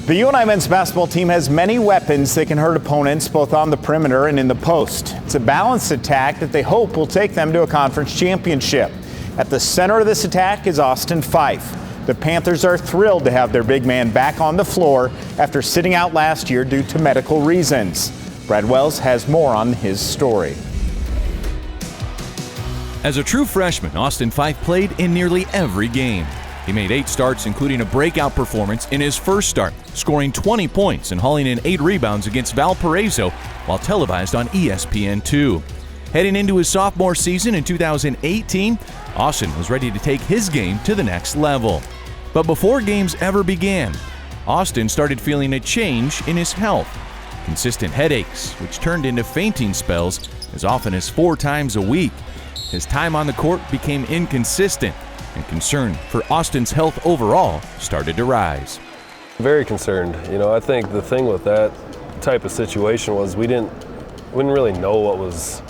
The UNI men's basketball team has many weapons that can hurt opponents both on the perimeter and in the post. It's a balanced attack that they hope will take them to a conference championship. At the center of this attack is Austin Phyfe. The Panthers are thrilled to have their big man back on the floor after sitting out last year due to medical reasons. Brad Wells has more on his story. As a true freshman, Austin Phyfe played in nearly every game. He made 8 starts, including a breakout performance in his first start, scoring 20 points and hauling in 8 rebounds against Valparaiso while televised on ESPN2. Heading into his sophomore season in 2018, Austin was ready to take his game to the next level. But before games ever began, Austin started feeling a change in his health. Consistent headaches, which turned into fainting spells as often as 4 times a week. His time on the court became inconsistent, and concern for Austin's health overall started to rise. Very concerned. I think the thing with that type of situation was we didn't really know what was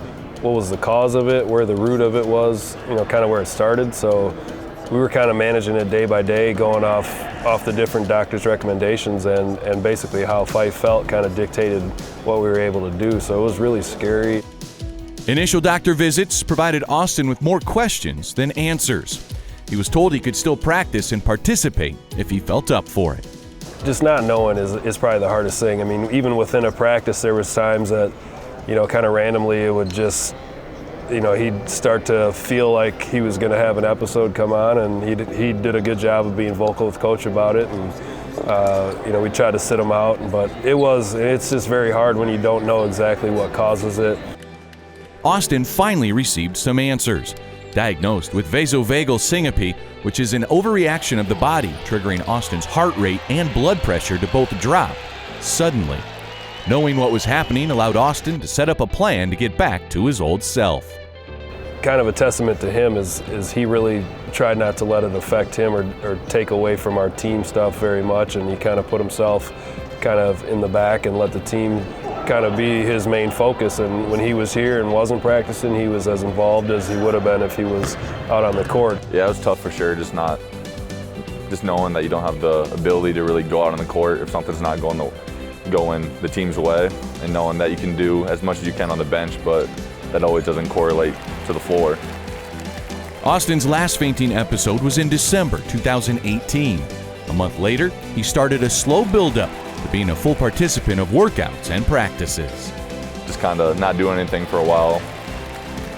the cause of it, where the root of it was, kind of where it started. So we were kind of managing it day by day, going off the different doctors' recommendations, and basically how Phyfe felt kind of dictated what we were able to do. So it was really scary. Initial doctor visits provided Austin with more questions than answers. He was told he could still practice and participate if he felt up for it. Just not knowing is probably the hardest thing. I mean, even within a practice, there was times that, kind of randomly it would just, he'd start to feel like he was going to have an episode come on, and he did a good job of being vocal with coach about it. And, we tried to sit him out, but it's just very hard when you don't know exactly what causes it. Austin finally received some answers. Diagnosed with vasovagal syncope, which is an overreaction of the body, triggering Austin's heart rate and blood pressure to both drop suddenly. Knowing what was happening allowed Austin to set up a plan to get back to his old self. Kind of a testament to him is he really tried not to let it affect him or take away from our team stuff very much, and he kind of put himself kind of in the back and let the team kind of be his main focus. And when he was here and wasn't practicing, he was as involved as he would have been if he was out on the court. Yeah, it was tough for sure, just knowing that you don't have the ability to really go out on the court if something's not going the team's way, and knowing that you can do as much as you can on the bench, but that always doesn't correlate to the floor. Austin's last fainting episode was in December 2018. A month later, he started a slow build-up to being a full participant of workouts and practices. Just kind of not doing anything for a while.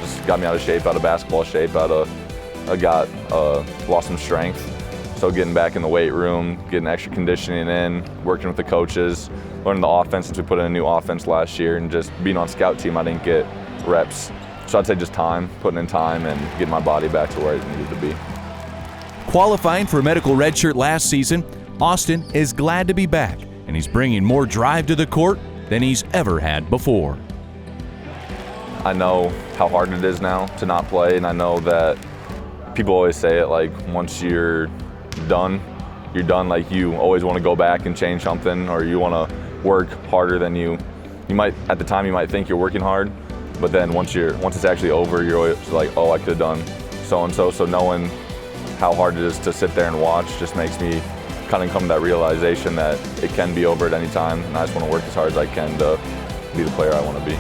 Just got me out of shape, out of basketball shape, lost some strength. So getting back in the weight room, getting extra conditioning in, working with the coaches, learning the offense since we put in a new offense last year, and just being on scout team, I didn't get reps. So I'd say just putting in time and getting my body back to where it needed to be. Qualifying for a medical redshirt last season, Austin is glad to be back, and he's bringing more drive to the court than he's ever had before. I know how hard it is now to not play, and I know that people always say it like once you're done. Like you always want to go back and change something, or you want to work harder than you might at the time. You might think you're working hard, but then once it's actually over, you're always like, oh, I could have done so and so. So knowing how hard it is to sit there and watch just makes me kind of come to that realization that it can be over at any time, and I just want to work as hard as I can to be the player I want to be.